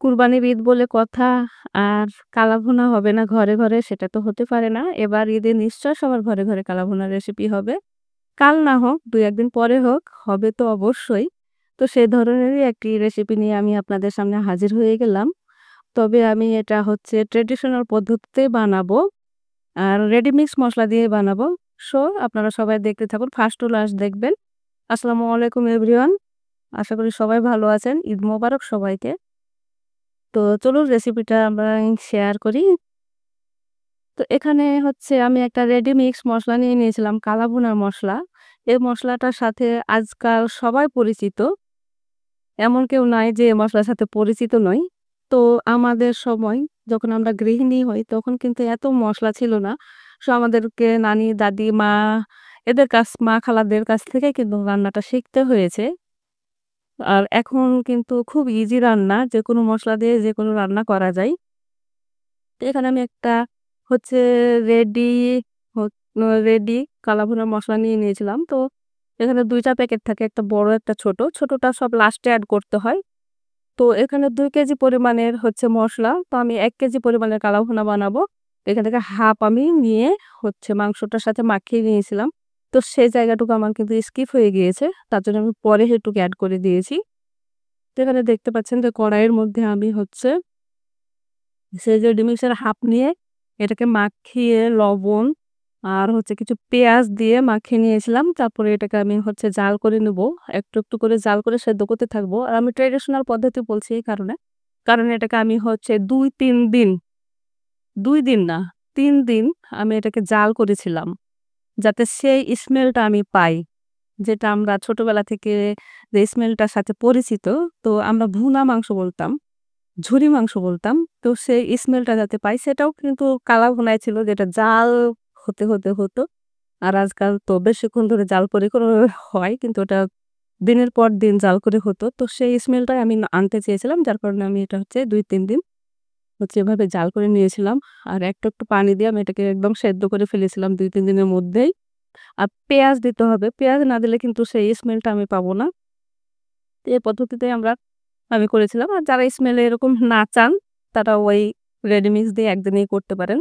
কুরবানির ঈদ বলে কথা আর কালাভুনা হবে না ঘরে, ঘরে সেটা তো হতে পারে না। এবার ঈদে নিশ্চয় সবার ঘরে, ঘরে কালাভুনার রেসিপি হবে। কাল না হোক ২-১ দিন পরে হোক, হবে তো অবশ্যই। তো সে ধরনেরই একটি রেসিপি নিয়ে আমি আপনাদের সামনে হাজির হয়ে গেলাম। তবে আমি এটা হচ্ছে ট্র্যাডিশনাল পদ্ধতিতে বানাবো। আর রেডি মিক্স মসলা দিয়ে বানাবো। সো আপনারা সবাই দেখতে থাকুন। ফার্স্ট টু লাস্ট দেখবেন। আসসালামু আলাইকুম এভরিওয়ান। আশা করি সবাই ভালো আছেন। ঈদ মোবারক সবাইকে। তো চলুন রেসিপিটা আমরা শেয়ার করি। তো এখানে হচ্ছে আমি একটা রেডি মিক্স মসলা নিয়ে নিয়েছিলাম কালা ভুনার মসলা। এই মসলাটার সাথে আজকাল সবাই পরিচিত। এমন কেউ নাই যে এই মসলার সাথে পরিচিত নয়। তো আমাদের সময় যখন আমরা গৃহিণী হই তখন কিন্তু এত মসলা ছিল না। সো আমাদেরকে নানি, দাদি, মা এদের মা খালাদের কাছ থেকে কিন্তু রান্নাটা শিখতে হয়েছে। আর এখন কিন্তু খুব ইজি রান্না। যেকোনো মসলা দিয়ে যেকোনো রান্না করা যায়। তো এখানে আমি একটা হচ্ছে রেডি হচ রেডি কালাভুনার মসলা নিয়ে নিয়েছিলাম। তো এখানে ২ টা প্যাকেট থাকে, একটা বড় একটা ছোট। ছোটটা সব লাস্টে এড করতে হয়। তো এখানে ২ কেজি পরিমাণের হচ্ছে মসলা। তো আমি ১ কেজি পরিমাণের কালাভুনা বানাবো। এখান থেকে হাফ আমি নিয়ে হচ্ছে মাংসটার সাথে মাখিয়ে নিয়েছিলাম। তো সেই জায়গাটুকু আমার কিন্তু স্কিপ হয়ে গিয়েছে। তার জন্য আমি পরে সেটুকু এড করে দিয়েছি। তো এখানে দেখতে পাচ্ছেন যে কড়াইয়ের মধ্যে আমি হচ্ছে সেজে ডিমিক্সের হাফ নিয়ে এটাকে মাখিয়ে লবণ আর হচ্ছে কিছু পেঁয়াজ দিয়ে মাখিয়ে নিয়েছিলাম। তারপরে এটাকে আমি হচ্ছে জাল করে নেব। একটু, একটু করে জাল করে সেদ্ধ করতে থাকবো। আর আমি ট্র্যাডিশনাল পদ্ধতি বলছি এই কারণে। কারণ এটাকে আমি হচ্ছে ২-৩ দিন, ২ দিন না ৩ দিন আমি এটাকে জাল করেছিলাম। যাতে সেই স্মেলটা আমি পাই। যেটা আমরা ছোটবেলা থেকে যে স্মেলটার সাথে পরিচিত, তো আমরা ভুনা মাংস বলতাম। ঝুরি মাংস বলতাম। তো সেই স্মেলটা যাতে পাই সেটাও কিন্তু কালা ভুনায় ছিল যেটা জাল হতে হতো। আর আজকাল তো বেশিক্ষণ ধরে জাল করে হয় কিন্তু ওটা দিনের পর দিন জাল করে হতো। তো সেই স্মেলটাই আমি আনতে চেয়েছিলাম। যার কারণে আমি এটা হচ্ছে ২-৩ দিন হচ্ছে এভাবে জাল করে নিয়েছিলাম। আর একটু পানি দিয়ে আমি এটাকে একদম সেদ্ধ করে ফেলেছিলাম ২-৩ দিনের মধ্যেই। আর পেঁয়াজ দিতে হবে। পেঁয়াজ না দিলে কিন্তু সেই স্মেলটা আমি পাবো না। তো এই পদ্ধতিতে আমি করেছিলাম। আর যারা স্মেলে এরকম না চান, তারা ওই রেডিমিক্স দিয়ে একদিনেই করতে পারেন।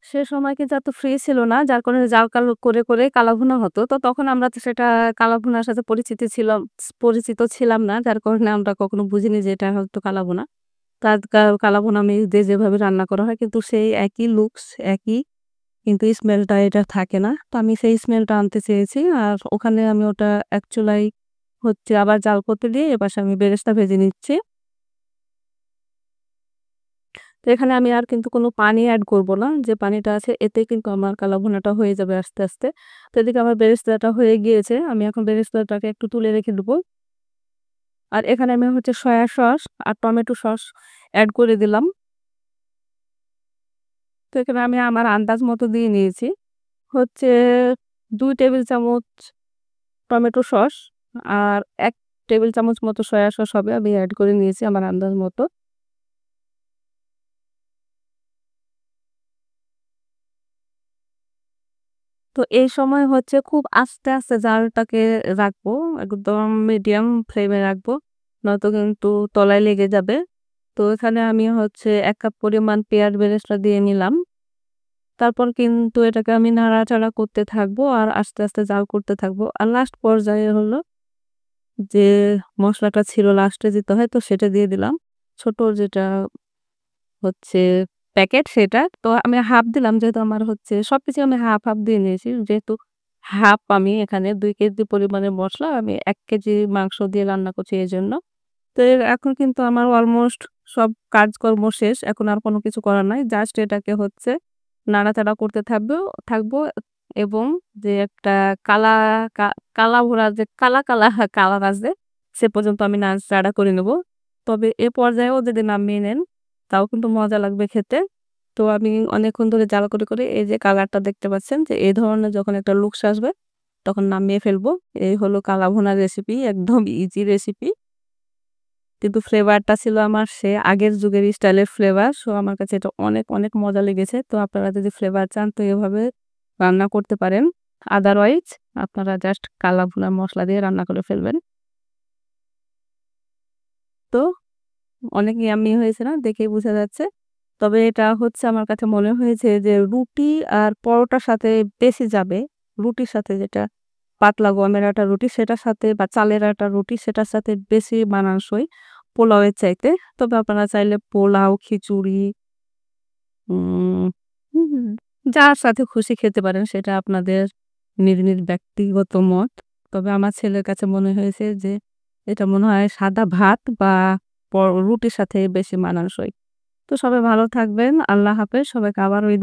সে সময় কিন্তু এত ফ্রি ছিল না। যার কারণে জাল করে কালাভুনা হতো। তো তখন আমরা তো সেটা কালাভুনার সাথে পরিচিত ছিলাম না। যার কারণে আমরা কখনো বুঝিনি যে এটা হয়তো কালাভুনা। কালাভুনা মিক্স দিয়ে যেভাবে রান্না করা হয় কিন্তু সেই একই লুকস, একই কিন্তু স্মেলটা এটা থাকে না। তো আমি সেই স্মেলটা আনতে চেয়েছি। আর ওখানে আমি ওটা এক চুলায় হচ্ছে আবার জাল করতে দিয়ে এপাশে আমি বেরেস্তা ভেজে নিচ্ছি। তো এখানে আমি আর কিন্তু কোনো পানি এড করব না। যে পানিটা আছে এতেই কিন্তু আমার কালা ভুনাটা হয়ে যাবে আস্তে, আস্তে। তো এদিকে আমার বেরেস্তাটা হয়ে গিয়েছে। আমি এখন বেরেস্তাটাকে একটু তুলে রেখে দেবো। আর এখানে আমি হচ্ছে সয়া সস আর টমেটো সস এড করে দিলাম। তো এখানে আমি আমার আন্দাজ মতো দিয়ে নিয়েছি। হচ্ছে ২ টেবিল চামচ টমেটো সস আর ১ টেবিল চামচ মতো সয়া সস হবে। আমি এড করে নিয়েছি আমার আন্দাজ মতো। তো এই সময় হচ্ছে খুব আস্তে, আস্তে জালটাকে রাখবো। একদম মিডিয়াম ফ্লেমে রাখবো। নয়তো কিন্তু তলায় লেগে যাবে। তো এখানে আমি হচ্ছে ১ কাপ পরিমাণ পেঁয়াজ বেরেস্তা দিয়ে নিলাম। তারপর কিন্তু এটাকে আমি নাড়াচাড়া করতে থাকবো আর আস্তে, আস্তে জাল করতে থাকবো। আর লাস্ট পর্যায়ে হলো যে মসলাটা ছিল লাস্টে দিতে হয় তো সেটা দিয়ে দিলাম। ছোট যেটা হচ্ছে প্যাকেট সেটা। তো আমি হাফ দিলাম যেহেতু আমার হচ্ছে সবকিছু আমি হাফ দিয়ে নিয়েছি। যেহেতু হাফ আমি এখানে ২ কেজি পরিমাণের মসলা আমি ১ কেজি মাংস দিয়ে রান্না করছি এজন্য। তো এখন কিন্তু আমার অলমোস্ট সব কাজকর্ম শেষ। এখন আর কোনো কিছু করার নাই। জাস্ট এটাকে হচ্ছে নাড়াচাড়া করতে থাকবো এবং যে একটা কালা কা কালা ভুনা যে কালা কালার আসবে সে পর্যন্ত আমি নাড়াচাড়া করে নেব। তবে এ পর্যায়েও যদি নামিয়ে নেন তাও কিন্তু মজা লাগবে খেতে। তো আমি অনেকক্ষণ ধরে জাল করে এই যে কালারটা দেখতে পাচ্ছেন যে এই ধরনের যখন একটা লুকস আসবে তখন নামিয়ে ফেলবো। এই হলো কালা ভুনার রেসিপি। একদম ইজি রেসিপি। কিন্তু ফ্লেভারটা ছিল আমার সে আগের যুগের স্টাইলের ফ্লেভার। সো আমার কাছে এটা অনেক, অনেক মজা লেগেছে। তো আপনারা যদি ফ্লেভার চান তো এভাবে রান্না করতে পারেন। আদারওয়াইজ আপনারা জাস্ট কালা ভুনা মসলা দিয়ে রান্না করে ফেলবেন। তো অনেক ইয়াম্মি হয়েছে না? দেখেই বোঝা যাচ্ছে। তবে এটা হচ্ছে আমার কাছে মনে হয়েছে যে রুটি আর পরোটার সাথে বেশি যাবে। রুটির সাথে যেটা পাতলা গমের আটার রুটি সেটার সাথে বা চালের আটার রুটি সেটার সাথে বেশি মানানসই পোলাওয়ের চাইতে। তবে আপনারা চাইলে পোলাও, খিচুড়ি উম হুম, যার সাথে খুশি খেতে পারেন সেটা আপনাদের নিজ ব্যক্তিগত মত। তবে আমার ছেলের কাছে মনে হয়েছে যে এটা মনে হয় সাদা ভাত বা রুটির সাথে বেশি মানানসই। তো সবাই ভালো থাকবেন। আল্লাহ হাফেজ। সবাইকে আবারও ঈদ